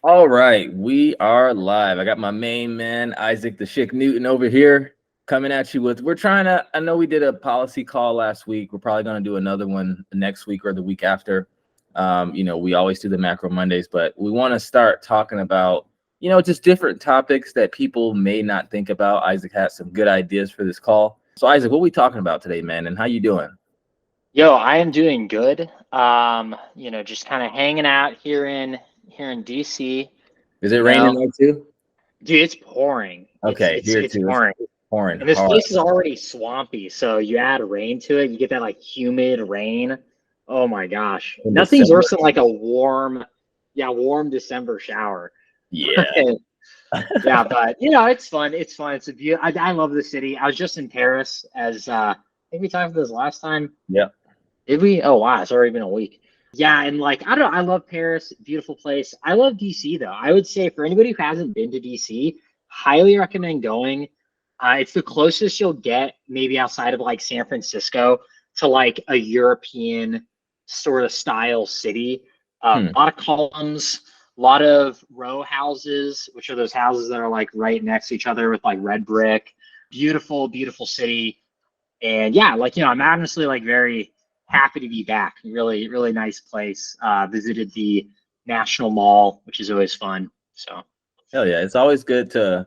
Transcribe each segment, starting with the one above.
All right, we are live. I got my main man, Isaac the Schick Newton over here coming at you with, I know we did a policy call last week. We're probably going to do another one next week or the week after. We always do the macro Mondays, but we want to start talking about, just different topics that people may not think about. Isaac has some good ideas for this call. So Isaac, what are we talking about today, man? And how you doing? Yo, I am doing good. Just kind of hanging out here in DC. Is it You raining know, there too? dude, it's pouring. It's Okay, it's here it's too. It's pouring, pouring and this hard. place is already swampy. So you add rain to it, you get that like humid rain. Oh my gosh, In nothing's December? worse than like a warm December shower. Yeah. Yeah, but it's fun. It's fun. It's a view. I love the city. I was just in Paris as I think we talked about this last time. Yep. Did we? Oh wow, it's already been a week. Yeah, and like I don't know, I love Paris, beautiful place. I love DC though. I would say for anybody who hasn't been to DC, highly recommend going. It's the closest you'll get, maybe outside of like San Francisco, to like a European sort of style city. Hmm. A lot of columns, a lot of row houses, which are those houses that are like right next to each other with like red brick. Beautiful, beautiful city. And yeah, I'm honestly like very happy to be back. Really, really nice place. Visited the National Mall, which is always fun. So Hell yeah. It's always good to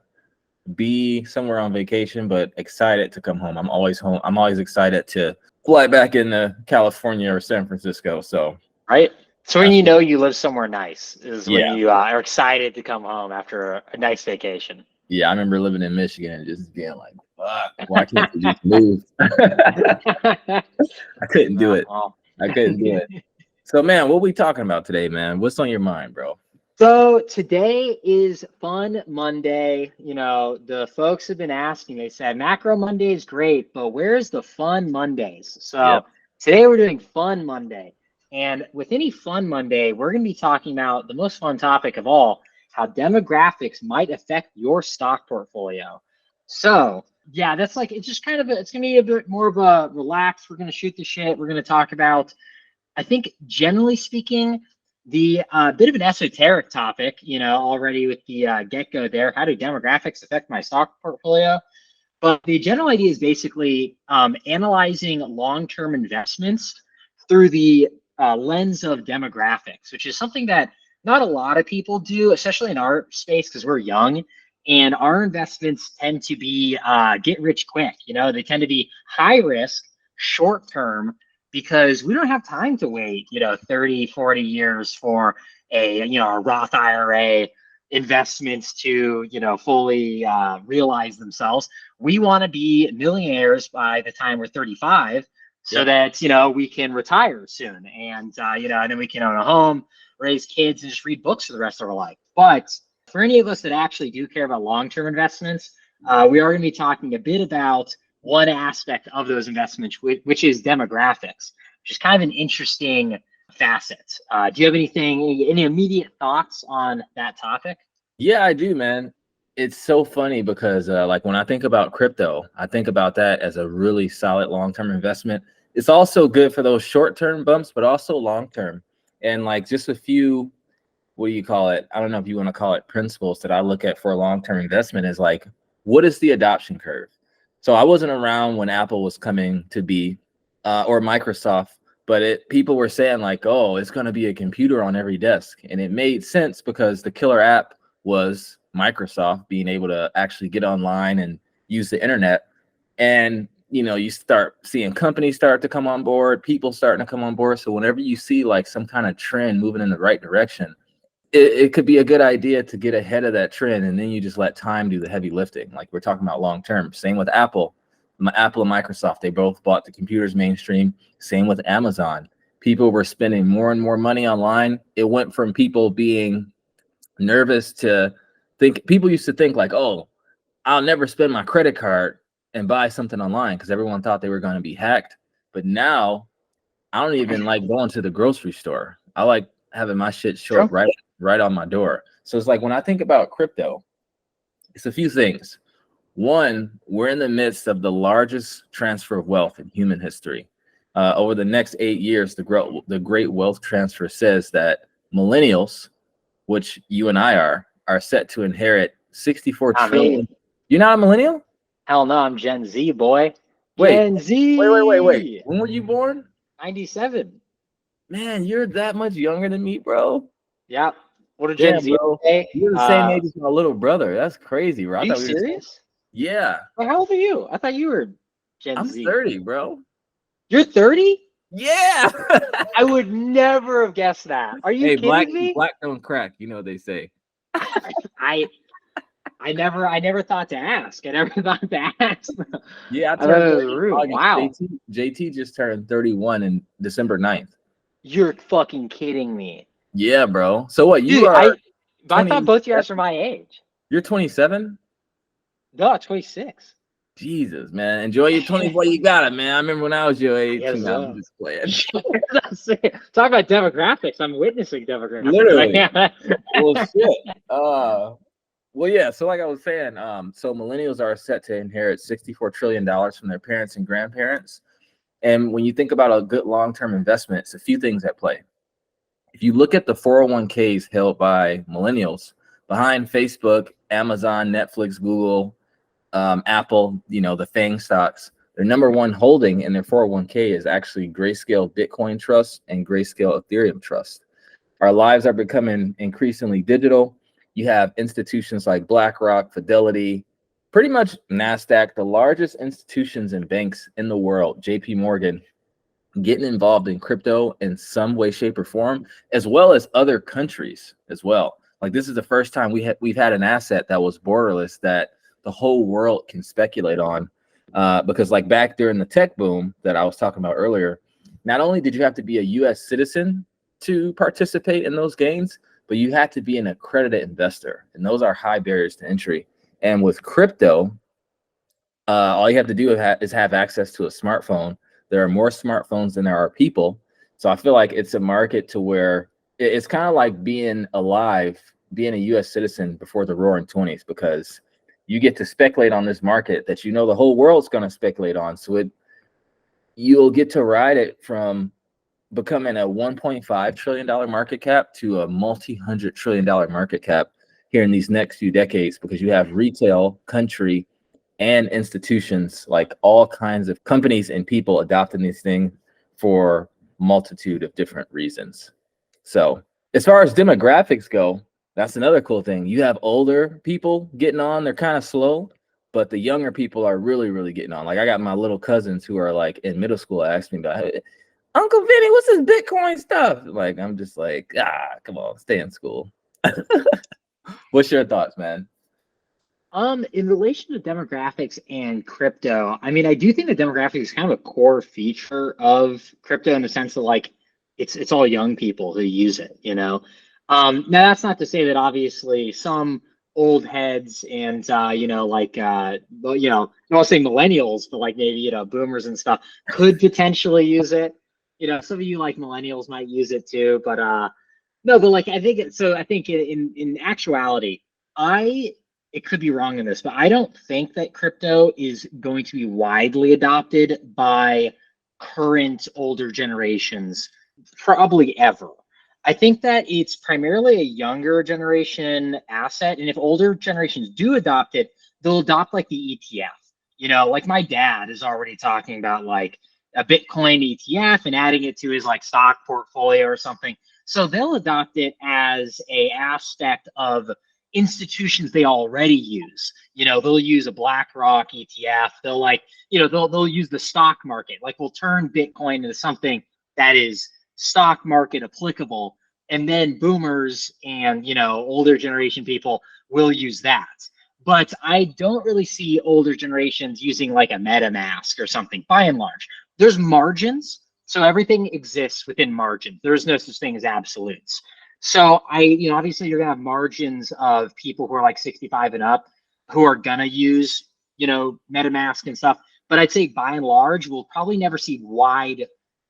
be somewhere on vacation, but excited to come home. I'm always home. I'm always excited to fly back into California or San Francisco. So right. So when that's you know you live somewhere nice is when yeah. you are excited to come home after a nice vacation. Yeah. I remember living in Michigan and just being like, fuck, why can't you just move? I couldn't do it. Well, I couldn't do it. So man, what we talking about today, man? What's on your mind, bro? so today is Fun Monday. The folks have been asking, they said Macro Monday is great, but where's the Fun Mondays? Yep. So today we're doing Fun Monday. And with any Fun Monday, we're going to be talking about the most fun topic of all, how demographics might affect your stock portfolio. So yeah, that's like, it's just kind of, it's going to be a bit more of a relaxed, we're going to shoot the shit. We're going to talk about, I think generally speaking, the bit of an esoteric topic, already with the get-go there. How do demographics affect my stock portfolio? But the general idea is basically analyzing long-term investments through the lens of demographics, which is something that not a lot of people do, especially in our space because we're young. And our investments tend to be get rich quick. They tend to be high risk, short term, because we don't have time to wait, 30, 40 years for a Roth IRA investments to, fully realize themselves. We want to be millionaires by the time we're 35 so Yep. that, we can retire soon and, and then we can own a home, raise kids and just read books for the rest of our life. But for any of us that actually do care about long-term investments, we are going to be talking a bit about one aspect of those investments, which is demographics, which is kind of an interesting facet. Do you have any immediate thoughts on that topic? Yeah, I do, man. It's so funny because like when I think about crypto, I think about that as a really solid long-term investment. It's also good for those short-term bumps, but also long-term. And like just a few, what do you call it? I don't know if you want to call it principles that I look at for a long-term investment is like, what is the adoption curve? So I wasn't around when Apple was coming to be or Microsoft, but people were saying like, oh, it's going to be a computer on every desk. And it made sense because the killer app was Microsoft being able to actually get online and use the internet. And you start seeing companies start to come on board, people starting to come on board. So whenever you see like some kind of trend moving in the right direction, it could be a good idea to get ahead of that trend, and then you just let time do the heavy lifting. Like we're talking about long term. Same with Apple. Apple and Microsoft, they both bought the computers mainstream. Same with Amazon. People were spending more and more money online. It went from people being nervous to think. People used to think like, oh, I'll never spend my credit card and buy something online because everyone thought they were going to be hacked. But now I don't even like going to the grocery store. I like having my shit show up True. right on my door. So it's like when I think about crypto, it's a few things. One, we're in the midst of the largest transfer of wealth in human history. Over the next 8 years, the great wealth transfer says that millennials which you and I are set to inherit 64 Not trillion. me. You're not a millennial? Hell no, I'm Gen Z, boy. Wait, Gen wait. Z. When were you born? 97. Man, you're that much younger than me, bro. Yep. What a Gen Damn, Z bro. say? You're the same age as my little brother. That's crazy, bro. Are I you thought we were the same. serious? Yeah. Well, how old are you? I thought you were Gen I'm Z. 30, bro. You're 30? Yeah. I would never have guessed that. Are you Hey, black kidding me? don't crack. You know what they say. I never thought to ask. I never thought to ask. Yeah, I I thought turned it was 30 in rude. August. Wow. JT just turned 31 in December 9th. You're fucking kidding me. Yeah, bro. So what? You Dude, are I 20. thought both you guys were my age. You're 27? No, 26. Jesus, man. Enjoy your 20s while you got it, man. I remember when I was your age. Yes, I'm just playing. Talk about demographics. I'm witnessing demographics. Literally. Right? Well, shit. Well, yeah. So, like I was saying, so millennials are set to inherit $64 trillion from their parents and grandparents. And when you think about a good long-term investment, it's a few things at play. If you look at the 401ks held by millennials, behind Facebook, Amazon, Netflix, Google, Apple, the FANG stocks, their number one holding in their 401k is actually Grayscale Bitcoin Trust and Grayscale Ethereum Trust. Our lives are becoming increasingly digital. You have institutions like BlackRock, Fidelity, pretty much NASDAQ, the largest institutions and banks in the world, JP Morgan, getting involved in crypto in some way, shape, or form, as well as other countries as well. Like, this is the first time we've had an asset that was borderless that the whole world can speculate on, because like back during the tech boom that I was talking about earlier, not only did you have to be a U.S. citizen to participate in those gains, but you had to be an accredited investor, and those are high barriers to entry. And with crypto, all you have to do is have access to a smartphone. There are more smartphones than there are people, so I feel like it's a market to where it's kind of like being alive, being a U.S. citizen before the Roaring '20s, because you get to speculate on this market that the whole world's going to speculate on. So you'll get to ride it from becoming a $1.5 trillion market cap to a multi-$100 trillion market cap here in these next few decades, because you have retail, country, and institutions, like all kinds of companies and people adopting these things for multitude of different reasons. So as far as demographics go, that's another cool thing. You have older people getting on, they're kind of slow, but the younger people are really, really getting on. Like, I got my little cousins who are like in middle school asking me about, hey, Uncle Vinny, what's this Bitcoin stuff? Like, I'm just like, come on, stay in school. What's your thoughts, man? In relation to demographics and crypto, I mean, I do think that demographics is kind of a core feature of crypto in the sense that, like, it's all young people who use it, Now that's not to say that obviously some old heads and I won't say millennials, but like maybe boomers and stuff could potentially use it. Some of you like millennials might use it too, but no, but like I think in actuality, it could be wrong in this, but I don't think that crypto is going to be widely adopted by current older generations, probably ever. I think that it's primarily a younger generation asset. And if older generations do adopt it, they'll adopt like the ETF. Like my dad is already talking about like a Bitcoin ETF and adding it to his like stock portfolio or something. So they'll adopt it as a aspect of institutions they already use. They'll use a BlackRock ETF. They'll use the stock market. Like, we'll turn Bitcoin into something that is stock market applicable, and then boomers and older generation people will use that. But I don't really see older generations using like a MetaMask or something. By and large, there's margins, so everything exists within margins. There's no such thing as absolutes. So obviously you're gonna have margins of people who are like 65 and up who are gonna use MetaMask and stuff. But I'd say by and large, we'll probably never see wide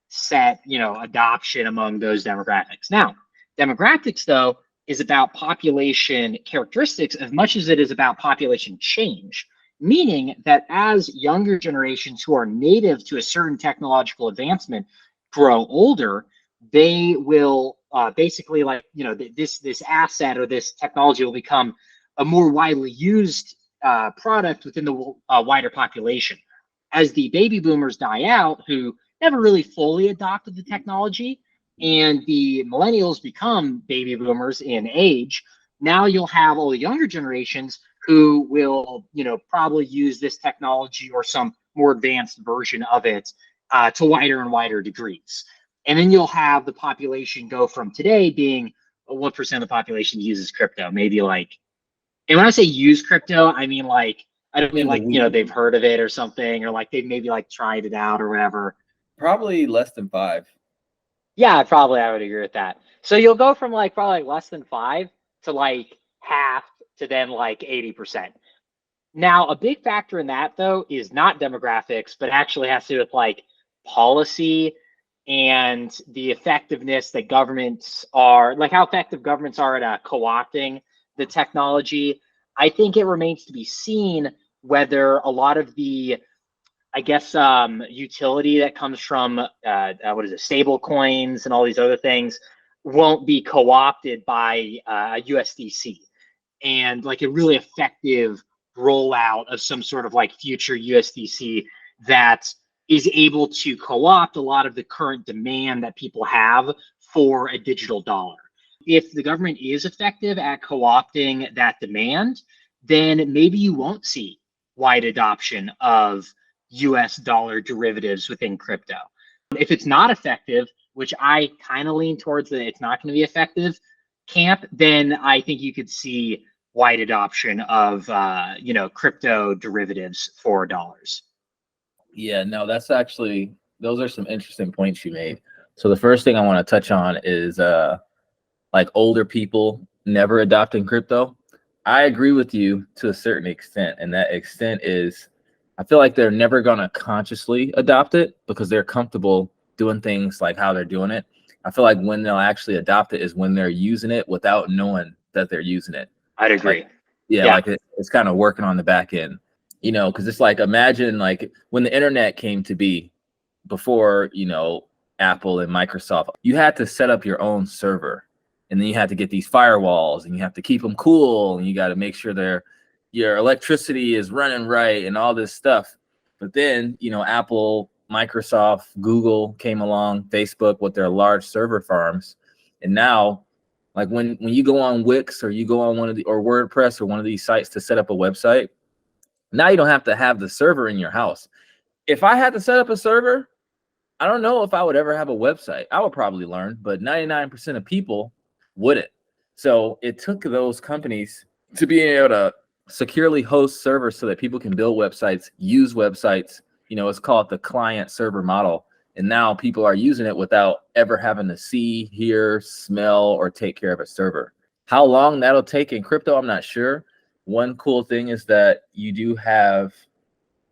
set adoption among those demographics. Now, demographics though is about population characteristics as much as it is about population change, meaning that as younger generations who are native to a certain technological advancement grow older, they will basically like, this asset or this technology will become a more widely used product within the wider population. As the baby boomers die out, who never really fully adopted the technology, and the millennials become baby boomers in age, now you'll have all the younger generations who will, probably use this technology or some more advanced version of it to wider and wider degrees. And then you'll have the population go from today being 1% of the population uses crypto, maybe like, and when I say use crypto, I mean like, I don't mean like, they've heard of it or something, or like they've maybe like tried it out or whatever. Probably less than 5. Yeah, I would agree with that. So you'll go from like probably like less than 5 to like half to then like 80%. Now, a big factor in that though is not demographics, but actually has to do with like policy and the effectiveness that governments are, like how effective governments are at co-opting the technology. I think it remains to be seen whether a lot of the, I guess, utility that comes from stable coins and all these other things won't be co-opted by USDC, and like a really effective rollout of some sort of like future USDC that is able to co-opt a lot of the current demand that people have for a digital dollar. If the government is effective at co-opting that demand, then maybe you won't see wide adoption of US dollar derivatives within crypto. If it's not effective, which I kind of lean towards that it's not going to be effective camp, then I think you could see wide adoption of crypto derivatives for dollars. Yeah, no, that's actually, those are some interesting points you made. So the first thing I want to touch on is like older people never adopting crypto. I agree with you to a certain extent, and that extent is I feel like they're never going to consciously adopt it because they're comfortable doing things like how they're doing it. I feel like when they'll actually adopt it is when they're using it without knowing that they're using it. I'd agree. Like, yeah, like it's kind of working on the back end, because it's like, imagine like when the internet came to be before, Apple and Microsoft, you had to set up your own server, and then you had to get these firewalls, and you have to keep them cool, and you got to make sure your electricity is running right and all this stuff. But then, Apple, Microsoft, Google came along, Facebook with their large server farms. And now, like when you go on Wix or you go on or WordPress or one of these sites to set up a website, now you don't have to have the server in your house. If I had to set up a server, I don't know if I would ever have a website. I would probably learn, but 99% of people wouldn't. So it took those companies to be able to securely host servers so that people can build websites, use websites. It's called the client server model. And now people are using it without ever having to see, hear, smell, or take care of a server. How long that'll take in crypto, I'm not sure. One cool thing is that you do have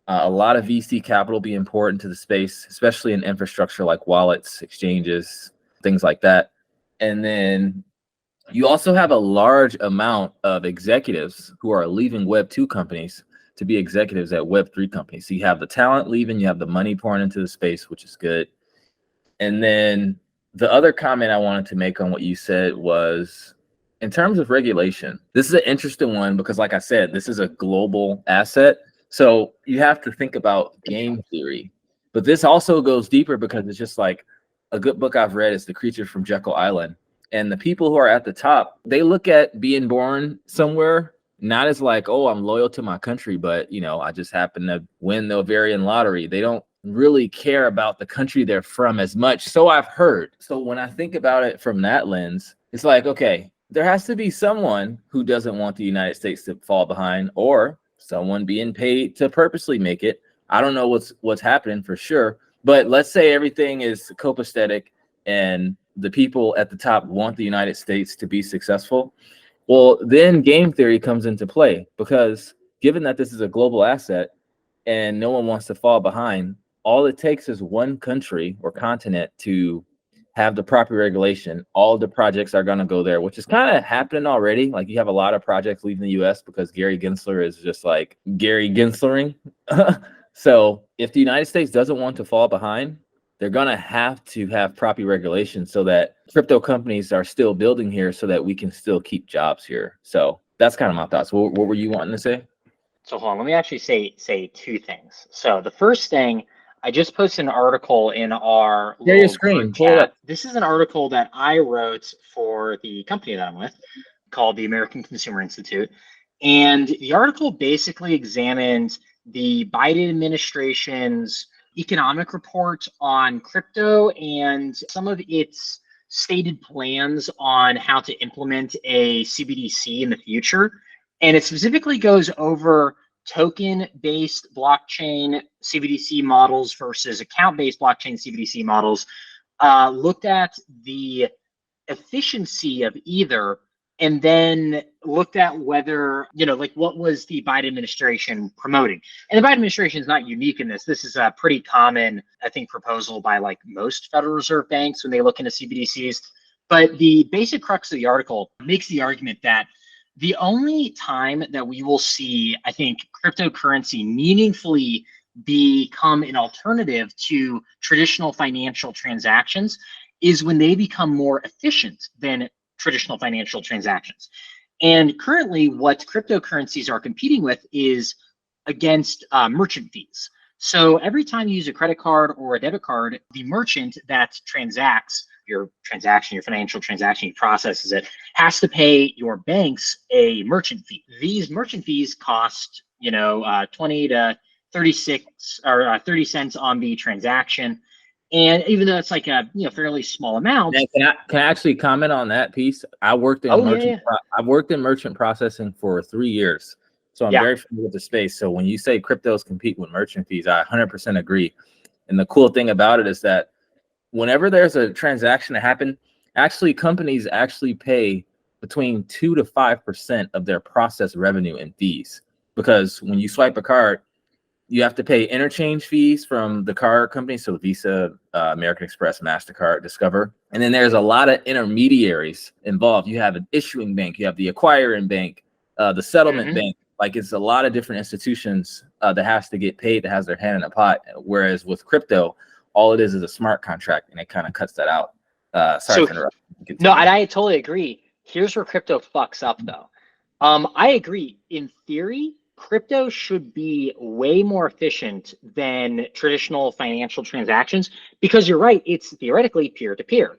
a lot of VC capital being poured into the space, especially in infrastructure like wallets, exchanges, things like that. And then you also have a large amount of executives who are leaving Web 2 companies to be executives at Web 3 companies. So you have the talent leaving, you have the money pouring into the space, which is good. And then the other comment I wanted to make on what you said was, in terms of regulation, this is an interesting one because, like I said, this is a global asset. So you have to think about game theory. But this also goes deeper because it's just like a good book I've read is The Creature from Jekyll Island. And the people who are at the top, they look at being born somewhere not as like, oh, I'm loyal to my country, but, I just happen to win the Ovarian lottery. They don't really care about the country they're from as much. So I've heard. So when I think about it from that lens, it's like, okay, there has to be someone who doesn't want the United States to fall behind, or someone being paid to purposely make it. I don't know what's happening for sure, but let's say everything is copacetic and the people at the top want the United States to be successful. Well, then game theory comes into play, because given that this is a global asset and no one wants to fall behind, all it takes is one country or continent to have the proper regulation. All the projects are going to go there, which is kind of happening already. Like you have a lot of projects leaving the US because Gary Gensler is just like Gary Genslering. So if the United States doesn't want to fall behind, they're going to have proper regulation so that crypto companies are still building here so that we can still keep jobs here. So that's kind of my thoughts. What were you wanting to say? So hold on, let me actually say two things. So the first thing, I just posted an article in our Share your little screen. group Pull it chat. up. This is an article that I wrote for the company that I'm with, called the American Consumer Institute. And the article basically examined the Biden administration's economic report on crypto and some of its stated plans on how to implement a CBDC in the future. And it specifically goes over token-based blockchain CBDC models versus account-based blockchain CBDC models, looked at the efficiency of either, and then looked at whether, like, what was the Biden administration promoting. And the Biden administration is not unique in this. This is a pretty common, I think, proposal by like most Federal Reserve banks when they look into CBDCs. But the basic crux of the article makes the argument that the only time that we will see, I think, cryptocurrency meaningfully become an alternative to traditional financial transactions is when they become more efficient than traditional financial transactions. And currently, what cryptocurrencies are competing with is against merchant fees. So every time you use a credit card or a debit card, the merchant that transacts your transaction, your financial transaction, processes it, has to pay your banks a merchant fee. These merchant fees cost, 20 to 36 or 30 cents on the transaction. And even though it's like a fairly small amount. Man, can I actually comment on that piece? I worked in I've worked in merchant processing for 3 years. So I'm very familiar with the space. So when you say cryptos compete with merchant fees, I 100% agree. And the cool thing about it is that whenever there's a transaction to happen, actually companies actually pay between 2 to 5% of their process revenue in fees. Because when you swipe a card, you have to pay interchange fees from the card company. So Visa, American Express, MasterCard, Discover. And then there's a lot of intermediaries involved. You have an issuing bank, you have the acquiring bank, the settlement bank. Like, it's a lot of different institutions that has to get paid, that has their hand in a pot. Whereas with crypto, all it is a smart contract, and it kind of cuts that out. Sorry to interrupt. No, and I totally agree. Here's where crypto fucks up, though. I agree. In theory, crypto should be way more efficient than traditional financial transactions, because you're right, it's theoretically peer-to-peer.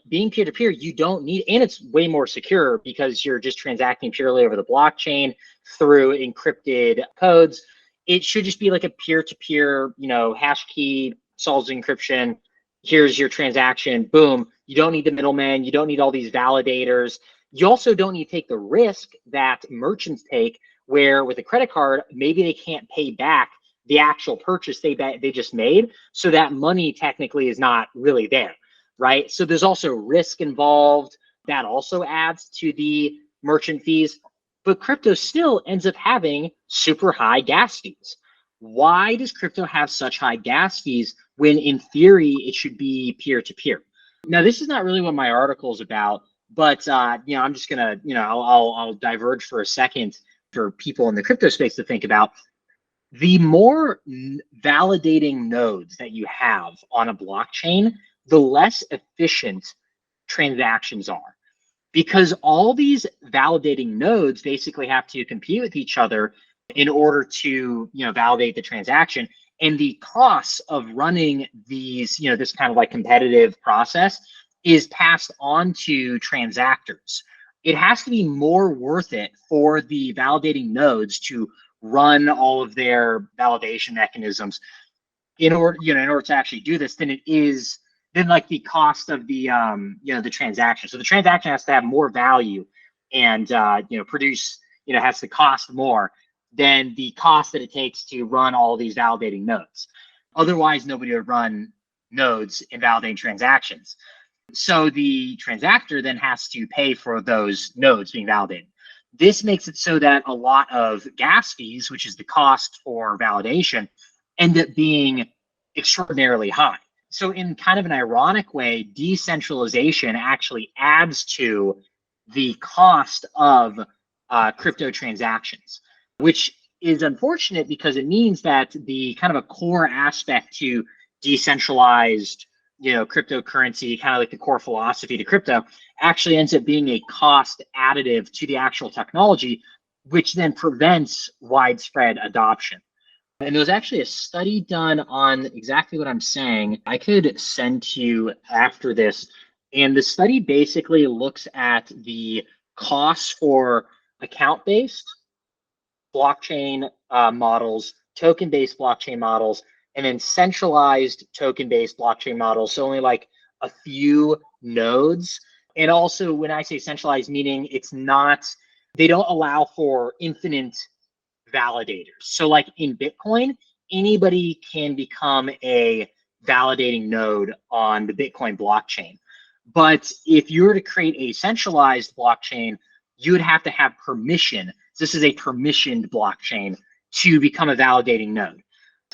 Being peer-to-peer, you don't need, and it's way more secure because you're just transacting purely over the blockchain through encrypted codes. It should just be like a peer-to-peer, hash key solves encryption. Here's your transaction, boom. You don't need the middleman. You don't need all these validators. You also don't need to take the risk that merchants take, where with a credit card, maybe they can't pay back the actual purchase they just made. So that money technically is not really there, right? So there's also risk involved. That also adds to the merchant fees. But crypto still ends up having super high gas fees. Why does crypto have such high gas fees when in theory it should be peer-to-peer? Now, this is not really what my article is about, but I'm just gonna, I'll diverge for a second for people in the crypto space to think about. The more validating nodes that you have on a blockchain, the less efficient transactions are, because all these validating nodes basically have to compete with each other in order to validate the transaction. And the costs of running these, this kind of like competitive process is passed on to transactors. It has to be more worth it for the validating nodes to run all of their validation mechanisms in order to actually do this than it is than like the cost of the the transaction. So the transaction has to have more value and produce, has to cost more than the cost that it takes to run all these validating nodes. Otherwise, nobody would run nodes and validating transactions. So the transactor then has to pay for those nodes being validated. This makes it so that a lot of gas fees, which is the cost for validation, end up being extraordinarily high. So in kind of an ironic way, decentralization actually adds to the cost of crypto transactions, which is unfortunate because it means that the kind of a core aspect to decentralized, cryptocurrency, kind of like the core philosophy to crypto, actually ends up being a cost additive to the actual technology, which then prevents widespread adoption. And there was actually a study done on exactly what I'm saying. I could send to you after this. And the study basically looks at the costs for account-based blockchain models, token-based blockchain models, and then centralized token-based blockchain models. So only like a few nodes. And also when I say centralized, meaning they don't allow for infinite validators. So like in Bitcoin, anybody can become a validating node on the Bitcoin blockchain. But if you were to create a centralized blockchain, you would have to have permission. This is a permissioned blockchain to become a validating node.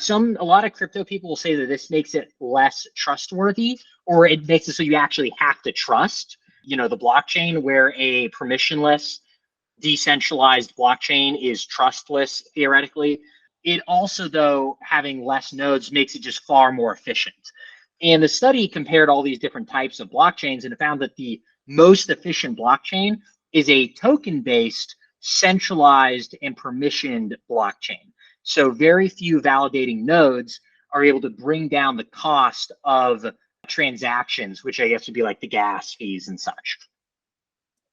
A lot of crypto people will say that this makes it less trustworthy, or it makes it so you actually have to trust, the blockchain, where a permissionless decentralized blockchain is trustless theoretically. It also, though, having less nodes makes it just far more efficient. And the study compared all these different types of blockchains and found that the most efficient blockchain is a token-based, centralized, and permissioned blockchain. So very few validating nodes are able to bring down the cost of transactions, which I guess would be like the gas fees and such,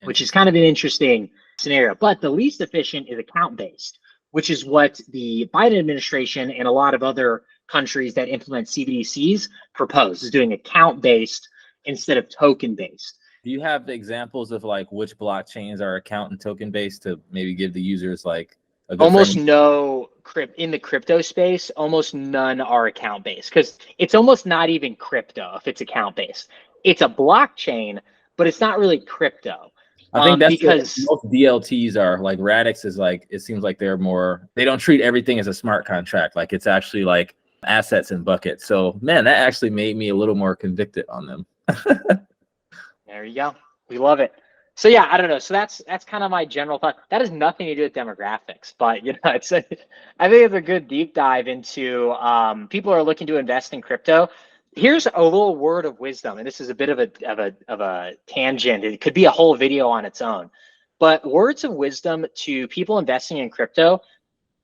which is kind of an interesting scenario. But the least efficient is account-based, which is what the Biden administration and a lot of other countries that implement CBDCs propose, is doing account-based instead of token-based. Do you have examples of like which blockchains are account and token based to maybe give the users like a good almost no in the crypto space? Almost none are account based, because it's almost not even crypto if it's account based. It's a blockchain, but it's not really crypto. I think that's because most DLTs are like. Radix is like, it seems like they don't treat everything as a smart contract. Like it's actually like assets and buckets. So man, that actually made me a little more convicted on them. There you go. We love it. So yeah, I don't know. So that's kind of my general thought. That has nothing to do with demographics, but I think it's a good deep dive into people who are looking to invest in crypto. Here's a little word of wisdom, and this is a bit of a tangent. It could be a whole video on its own. But words of wisdom to people investing in crypto: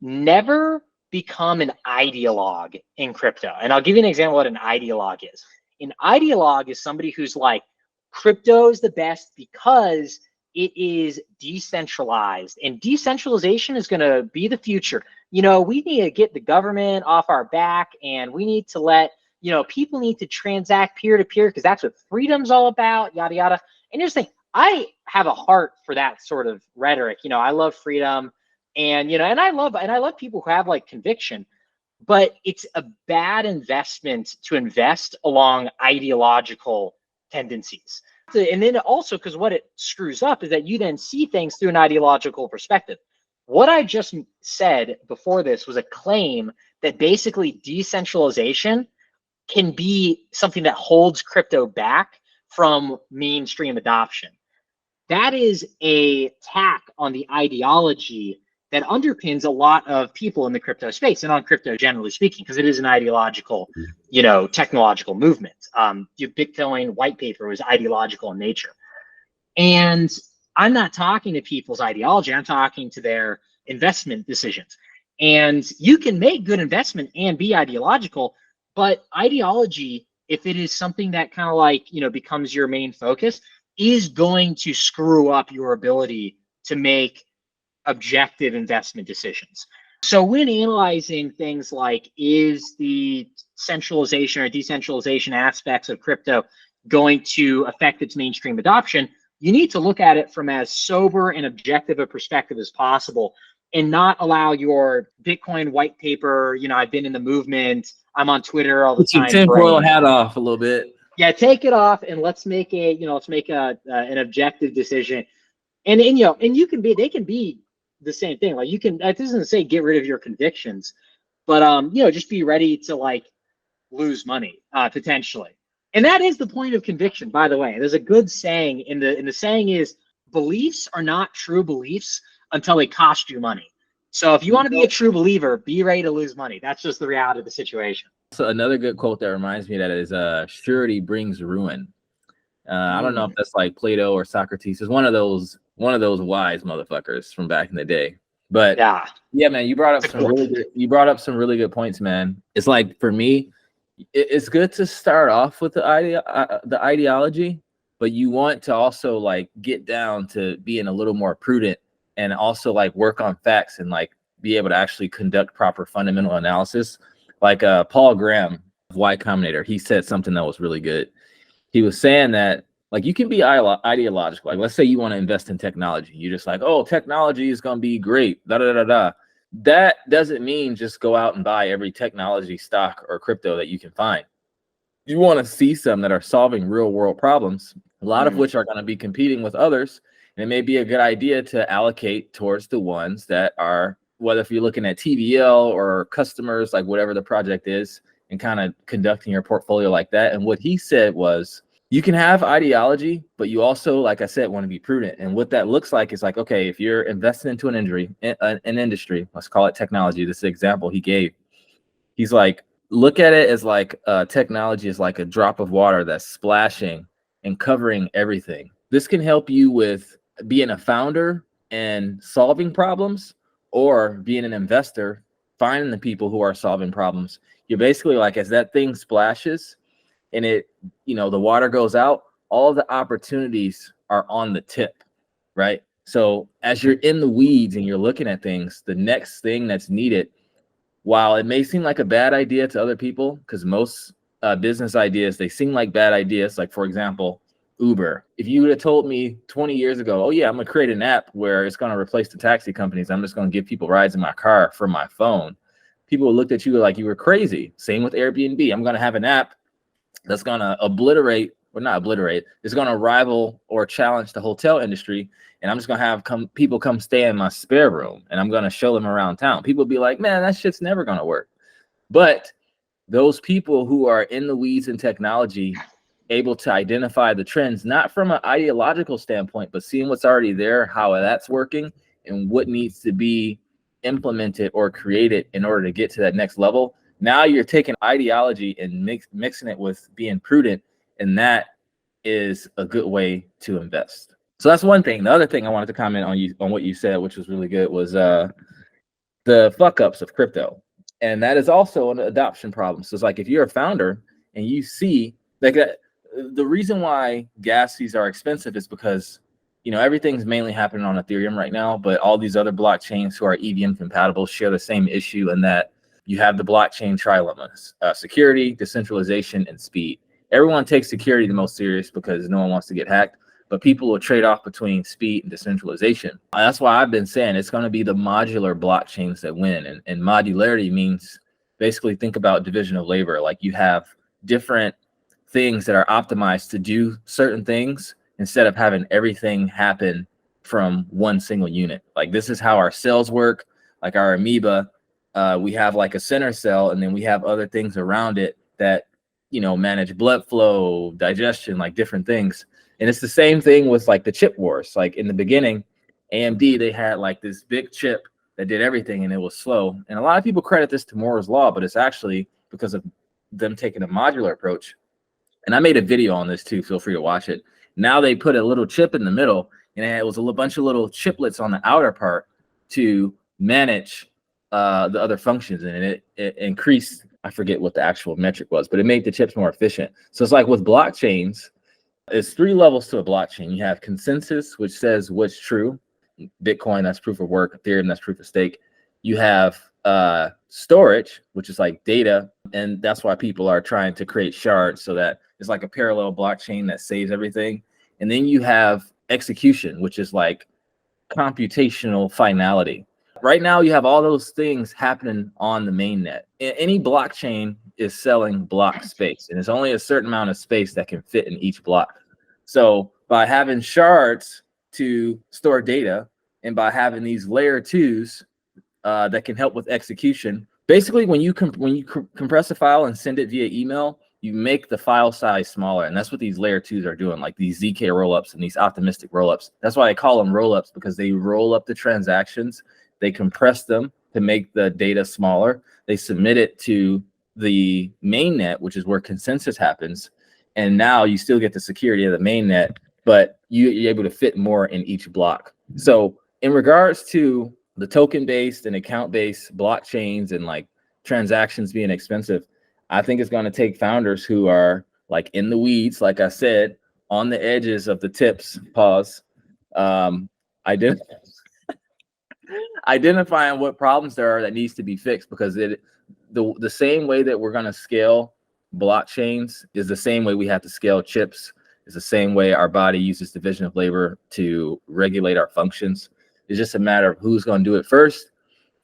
never become an ideologue in crypto. And I'll give you an example of what an ideologue is. An ideologue is somebody who's like, crypto is the best because it is decentralized, and decentralization is going to be the future. We need to get the government off our back, and we need to let, people need to transact peer-to-peer because that's what freedom's all about, yada, yada. And here's the thing, I have a heart for that sort of rhetoric. I love freedom, and, and I love people who have like conviction, but it's a bad investment to invest along ideological tendencies. And then also, because what it screws up is that you then see things through an ideological perspective. What I just said before this was a claim that basically decentralization can be something that holds crypto back from mainstream adoption. That is a attack on the ideology that underpins a lot of people in the crypto space and on crypto generally speaking, because it is an ideological, technological movement. Your Bitcoin white paper was ideological in nature. And I'm not talking to people's ideology, I'm talking to their investment decisions. And you can make good investment and be ideological, but ideology, if it is something that kind of like, becomes your main focus, is going to screw up your ability to make objective investment decisions. So when analyzing things like, is the centralization or decentralization aspects of crypto going to affect its mainstream adoption, you need to look at it from as sober and objective a perspective as possible, and not allow your Bitcoin white paper, I've been in the movement, I'm on Twitter all the time. Put your tinfoil hat off a little bit. Yeah, take it off and let's make an objective decision. And you can be, they can be the same thing. Like it doesn't say get rid of your convictions, but just be ready to like lose money potentially. And that is the point of conviction, by the way. There's a good saying, and the saying is, beliefs are not true beliefs until they cost you money. So if you want to be a true believer, be ready to lose money. That's just the reality of the situation. So another good quote that reminds me of that is surety brings ruin. I don't know if that's like Plato or Socrates. It's one of those wise motherfuckers from back in the day. But yeah, man, you brought up some really good points, man. It's like, for me, it's good to start off with the ideology, but you want to also like get down to being a little more prudent, and also like work on facts, and like be able to actually conduct proper fundamental analysis. Like Paul Graham of Y Combinator, he said something that was really good. He was saying that, like, you can be ideological. Like, let's say you want to invest in technology. You're just like, oh, technology is going to be great. Da, da, da, da. That doesn't mean just go out and buy every technology stock or crypto that you can find. You want to see some that are solving real world problems, a lot of which are going to be competing with others. And it may be a good idea to allocate towards the ones that are, whether if you're looking at TVL or customers, like whatever the project is, and kind of conducting your portfolio like that. And what he said was, you can have ideology, but you also, like I said, want to be prudent. And what that looks like is like, okay, if you're investing into an industry, let's call it technology. This is the example he gave. He's like, look at it as like technology is like a drop of water that's splashing and covering everything. This can help you with being a founder and solving problems, or being an investor, finding the people who are solving problems. You're basically like, as that thing splashes and it, the water goes out, all the opportunities are on the tip, right? So as you're in the weeds and you're looking at things, the next thing that's needed, while it may seem like a bad idea to other people, because most business ideas, they seem like bad ideas. Like, for example, Uber. If you would have told me 20 years ago, oh yeah, I'm gonna create an app where it's gonna replace the taxi companies, I'm just gonna give people rides in my car from my phone, people looked at you like you were crazy. Same with Airbnb. I'm gonna have an app that's gonna it's gonna rival or challenge the hotel industry, and I'm just gonna have people come stay in my spare room, and I'm gonna show them around town. People be like, man, that shit's never gonna work. But those people who are in the weeds in technology, able to identify the trends, not from an ideological standpoint, but seeing what's already there, how that's working, and what needs to be implemented or created in order to get to that next level. Now you're taking ideology and mixing it with being prudent, and that is a good way to invest. So that's one thing. The other thing I wanted to comment on what you said, which was really good, was the fuck ups of crypto. And that is also an adoption problem. So it's like, if you're a founder and you see like that, the reason why gas fees are expensive is because, everything's mainly happening on Ethereum right now, but all these other blockchains who are EVM compatible share the same issue, in that you have the blockchain trilemmas: security, decentralization, and speed. Everyone takes security the most serious because no one wants to get hacked, but people will trade off between speed and decentralization. That's why I've been saying it's going to be the modular blockchains that win. And modularity means, basically, think about division of labor. Like, you have different things that are optimized to do certain things, instead of having everything happen from one single unit. Like, this is how our cells work. Like our amoeba, we have like a center cell, and then we have other things around it that, manage blood flow, digestion, like different things. And it's the same thing with like the chip wars. Like, in the beginning, AMD, they had like this big chip that did everything, and it was slow. And a lot of people credit this to Moore's law, but it's actually because of them taking a modular approach. And I made a video on this too. Feel free to watch it. Now they put a little chip in the middle, and it was a bunch of little chiplets on the outer part to manage the other functions. And it increased, I forget what the actual metric was, but it made the chips more efficient. So it's like with blockchains, it's 3 levels to a blockchain. You have consensus, which says what's true. Bitcoin, that's proof of work. Ethereum, that's proof of stake. You have storage, which is like data, and that's why people are trying to create shards, so that it's like a parallel blockchain that saves everything. And then you have execution, which is like computational finality. Right now you have all those things happening on the mainnet. Any blockchain is selling block space, and there's only a certain amount of space that can fit in each block. So by having shards to store data, and by having these layer 2s that can help with execution. Basically, when you compress a file and send it via email, you make the file size smaller, and that's what these layer 2s are doing, like these ZK rollups and these optimistic rollups. That's why I call them rollups, because they roll up the transactions They compress them to make the data smaller. They submit it to the mainnet, which is where consensus happens. And now you still get the security of the mainnet, but you're able to fit more in each block. So in regards to the token-based and account-based blockchains and like transactions being expensive, I think it's going to take founders who are like in the weeds, like I said, on the edges of the tips, identifying what problems there are that needs to be fixed, because the same way that we're going to scale blockchains is the same way we have to scale chips. It's the same way our body uses division of labor to regulate our functions. It's just a matter of who's going to do it first.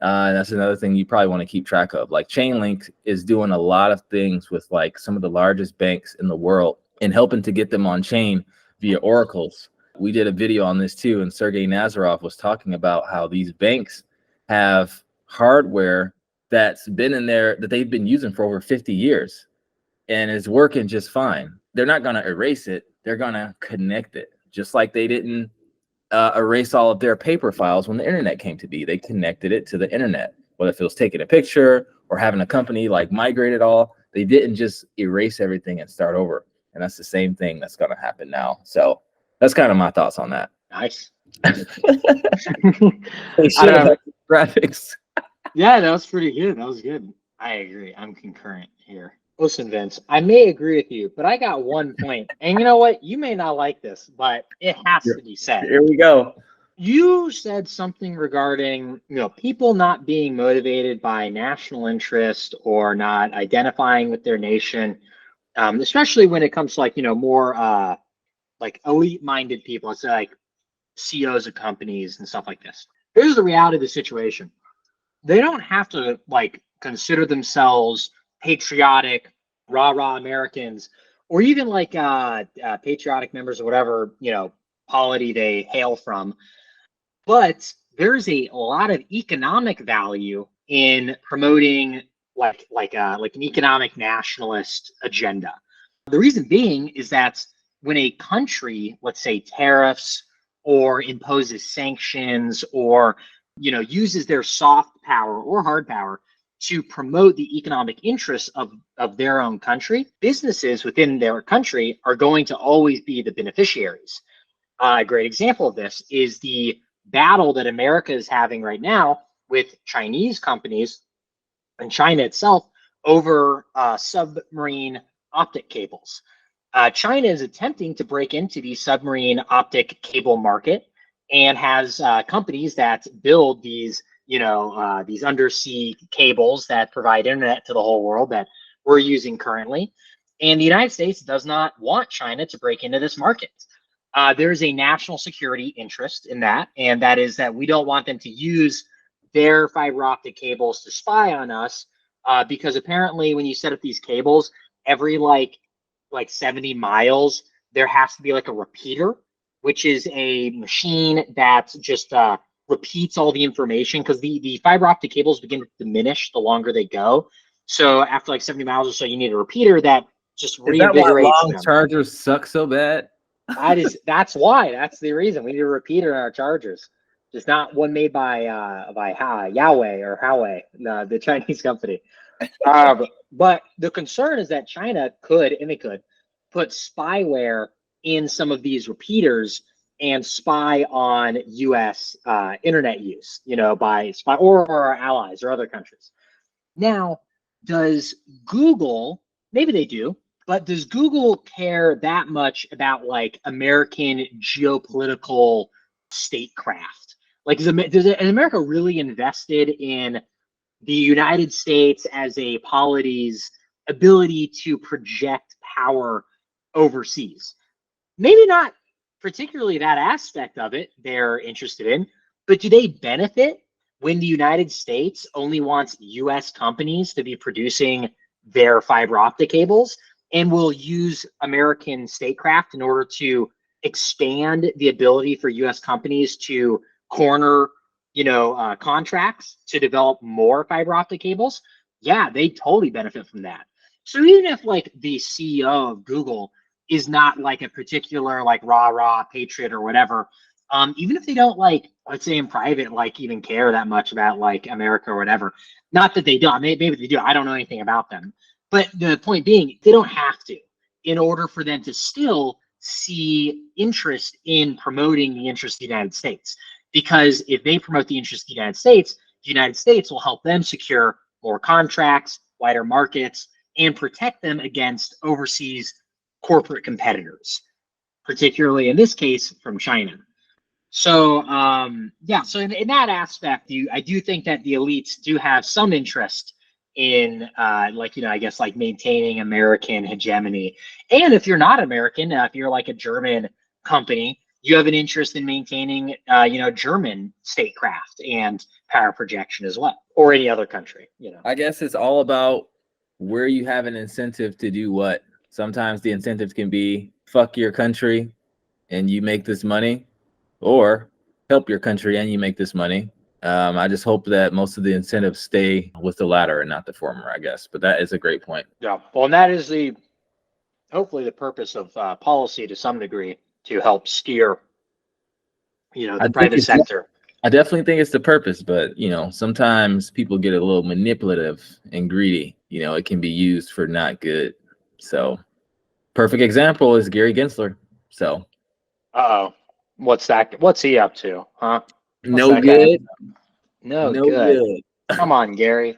And that's another thing you probably want to keep track of. Like Chainlink is doing a lot of things with like some of the largest banks in the world and helping to get them on chain via oracles. We did a video on this too, and Sergey Nazarov was talking about how these banks have hardware that's been in there that they've been using for over 50 years and is working just fine. They're not going to erase it. They're going to connect it, just like they didn't erase all of their paper files when the internet came to be. They connected it to the internet, whether if it was taking a picture or having a company like migrate it all. They didn't just erase everything and start over. And that's the same thing that's going to happen now. So that's kind of my thoughts on that. Nice. Graphics. Yeah, that was pretty good. That was good. I agree. I'm concurrent here. Listen, Vince, I may agree with you, but I got one point. And you know what? You may not like this, but it has to be said. Here we go. You said something regarding, people not being motivated by national interest or not identifying with their nation, especially when it comes to like, more like elite-minded people. It's like CEOs of companies and stuff like this. Here's the reality of the situation. They don't have to like consider themselves patriotic, rah-rah Americans, or even like patriotic members of whatever, polity they hail from. But there's a lot of economic value in promoting like an economic nationalist agenda. The reason being is that when a country, let's say, tariffs or imposes sanctions or uses their soft power or hard power to promote the economic interests of their own country, businesses within their country are going to always be the beneficiaries. A great example of this is the battle that America is having right now with Chinese companies and China itself over submarine optic cables. China is attempting to break into the submarine optic cable market and has companies that build these, these undersea cables that provide internet to the whole world that we're using currently. And the United States does not want China to break into this market. There's a national security interest in that, and that is that we don't want them to use their fiber optic cables to spy on us, because apparently when you set up these cables, every like 70 miles, there has to be like a repeater, which is a machine that just repeats all the information, because the fiber optic cables begin to diminish the longer they go. So after like 70 miles or so, you need a repeater that just reinvigorates them. Is that why long chargers suck so bad? That's why. That's the reason. We need a repeater in our chargers. Just not one made by Yahweh or Huawei, the Chinese company. But the concern is that China could put spyware in some of these repeaters and spy on U.S. Internet use, by spy or our allies or other countries. Now, does Google, maybe they do, but does Google care that much about like American geopolitical statecraft? Like, is America really invested in the United States as a polity's ability to project power overseas? Maybe not particularly that aspect of it they're interested in, but do they benefit when the United States only wants US companies to be producing their fiber optic cables and will use American statecraft in order to expand the ability for US companies to corner contracts to develop more fiber optic cables? Yeah, they totally benefit from that. So even if like the CEO of Google is not like a particular like rah-rah patriot or whatever, even if they don't like, let's say in private, like even care that much about like America or whatever. Not that they don't, maybe they do. I don't know anything about them. But the point being, they don't have to in order for them to still see interest in promoting the interest of the United States. Because if they promote the interest of the United States will help them secure more contracts, wider markets, and protect them against overseas corporate competitors, particularly in this case from China. So yeah, so in that aspect, I do think that the elites do have some interest in like, you know, I guess like maintaining American hegemony. And if you're not American, if you're like a German company, you have an interest in maintaining you know, German statecraft and power projection as well, or any other country, you know. I guess it's all about where you have an incentive to do what. Sometimes the incentives can be fuck your country and you make this money, or help your country and you make this money. I just hope that most of the incentives stay with the latter and not the former, I guess. But that is a great point. Yeah, well, and that is hopefully the purpose of policy to some degree, to help steer, you know, the private sector. I definitely think it's the purpose, but you know, sometimes people get a little manipulative and greedy. You know, it can be used for not good. So, perfect example is Gary Gensler. So, Uh-oh. What's that? What's he up to? Huh? no good. No good. Come on, Gary.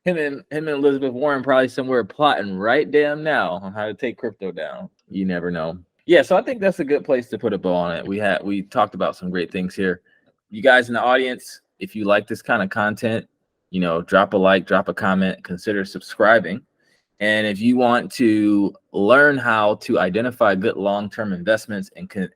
Him and Elizabeth Warren probably somewhere plotting right damn now on how to take crypto down. You never know. Yeah, so I think that's a good place to put a bow on it. We talked about some great things here. You guys in the audience, if you like this kind of content, you know, drop a like, drop a comment, consider subscribing. And if you want to learn how to identify good long-term investments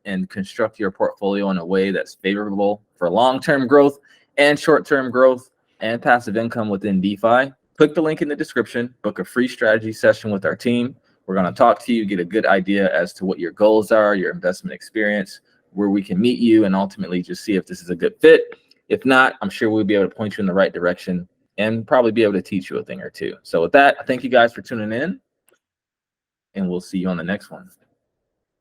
and construct your portfolio in a way that's favorable for long-term growth and short-term growth and passive income within DeFi, click the link in the description, book a free strategy session with our team. We're going to talk to you, get a good idea as to what your goals are, your investment experience, where we can meet you, and ultimately just see if this is a good fit. If not, I'm sure we'll be able to point you in the right direction and probably be able to teach you a thing or two. So with that, thank you guys for tuning in, and we'll see you on the next one.